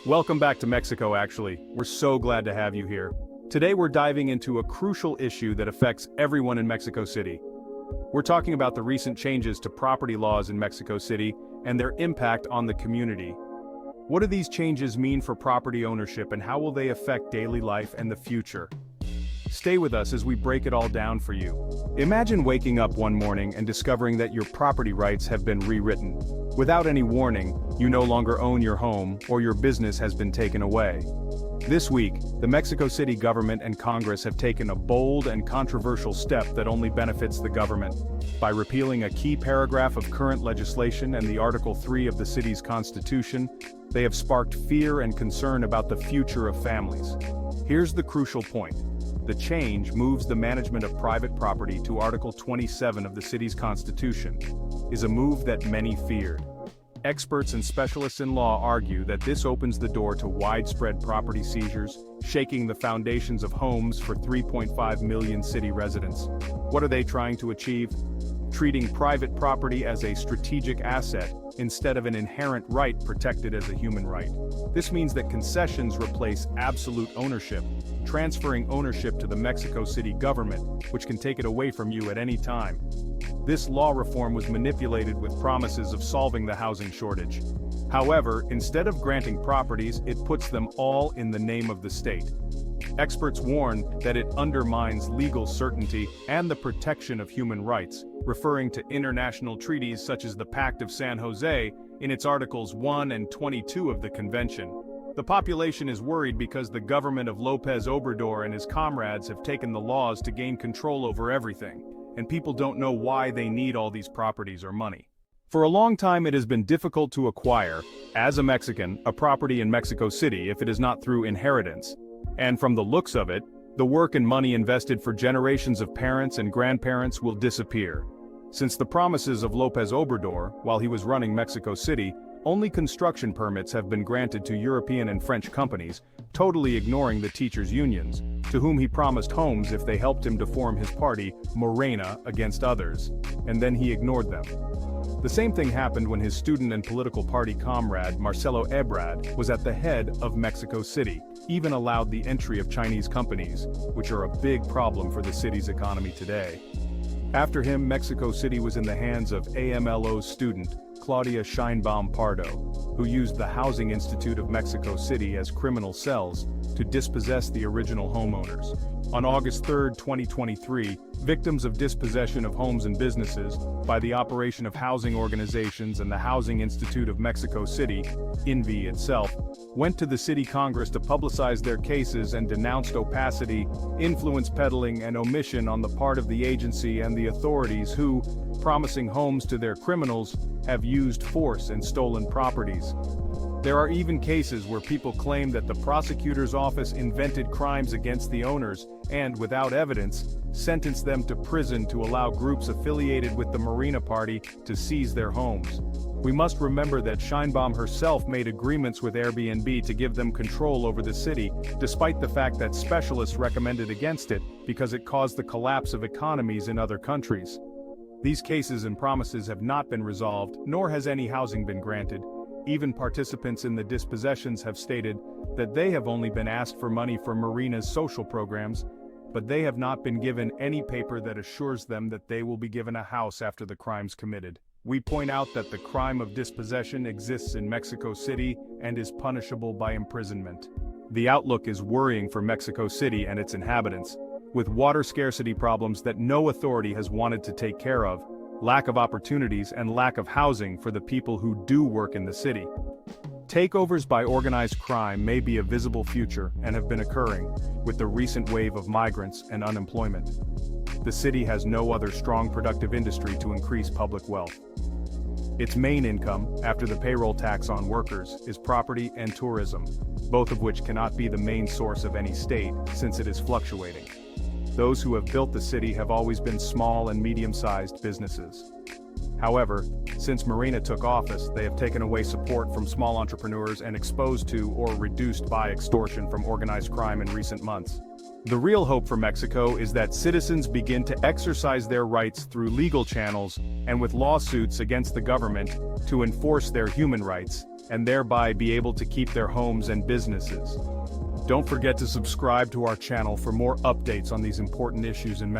Welcome back to Mexico, actually. We're so glad to have you here. Today we're diving into a crucial issue that affects everyone in Mexico City. We're talking about the recent changes to property laws in Mexico City and their impact on the community. What do these changes mean for property ownership and how will they affect daily life and the future? Stay with us as we break it all down for you. Imagine waking up one morning and discovering that your property rights have been rewritten. Without any warning, you no longer own your home or your business has been taken away. This week, the Mexico City government and Congress have taken a bold and controversial step that only benefits the government. By repealing a key paragraph of current legislation and the Article 3 of the city's constitution, they have sparked fear and concern about the future of families. Here's the crucial point. The change moves the management of private property to Article 27 of the city's constitution, is a move that many feared. Experts and specialists in law argue that this opens the door to widespread property seizures, shaking the foundations of homes for 3.5 million city residents. What are they trying to achieve? Treating private property as a strategic asset, instead of an inherent right protected as a human right. This means that concessions replace absolute ownership, transferring ownership to the Mexico City government, which can take it away from you at any time. This law reform was manipulated with promises of solving the housing shortage. However, instead of granting properties, it puts them all in the name of the state. Experts warn that it undermines legal certainty and the protection of human rights, referring to international treaties such as the Pact of San Jose in its Articles 1 and 22 of the convention. The population is worried because the government of López Obrador and his comrades have taken the laws to gain control over everything, and people don't know why they need all these properties or money. For a long time it has been difficult to acquire, as a Mexican, a property in Mexico City if it is not through inheritance. And from the looks of it, the work and money invested for generations of parents and grandparents will disappear. Since the promises of López Obrador, while he was running Mexico City, only construction permits have been granted to European and French companies, totally ignoring the teachers' unions, to whom he promised homes if they helped him to form his party, Morena, against others, and then he ignored them. The same thing happened when his student and political party comrade, Marcelo Ebrard, was at the head of Mexico City, even allowed the entry of Chinese companies, which are a big problem for the city's economy today. After him, Mexico City was in the hands of AMLO's student, Claudia Sheinbaum Pardo, who used the Housing Institute of Mexico City as criminal cells to dispossess the original homeowners. On August 3, 2023, victims of dispossession of homes and businesses by the operation of housing organizations and the Housing Institute of Mexico City, INVI itself, went to the city Congress to publicize their cases and denounced opacity, influence peddling, and omission on the part of the agency and the authorities who, promising homes to their criminals, have used force and stolen properties. There are even cases where people claim that the prosecutor's office invented crimes against the owners and, without evidence, sentenced them to prison to allow groups affiliated with the Morena Party to seize their homes. We must remember that Sheinbaum herself made agreements with Airbnb to give them control over the city, despite the fact that specialists recommended against it because it caused the collapse of economies in other countries. These cases and promises have not been resolved, nor has any housing been granted. Even participants in the dispossessions have stated that they have only been asked for money for Morena's social programs, but they have not been given any paper that assures them that they will be given a house after the crimes committed. We point out that the crime of dispossession exists in Mexico City and is punishable by imprisonment. The outlook is worrying for Mexico City and its inhabitants, with water scarcity problems that no authority has wanted to take care of, lack of opportunities, and lack of housing for the people who do work in the city. Takeovers by organized crime may be a visible future and have been occurring, with the recent wave of migrants and unemployment. The city has no other strong productive industry to increase public wealth. Its main income, after the payroll tax on workers, is property and tourism, both of which cannot be the main source of any state since it is fluctuating. Those who have built the city have always been small and medium-sized businesses. However, since Marina took office, they have taken away support from small entrepreneurs and exposed to or reduced by extortion from organized crime in recent months. The real hope for Mexico is that citizens begin to exercise their rights through legal channels and with lawsuits against the government to enforce their human rights, and thereby be able to keep their homes and businesses. Don't forget to subscribe to our channel for more updates on these important issues in Mexico.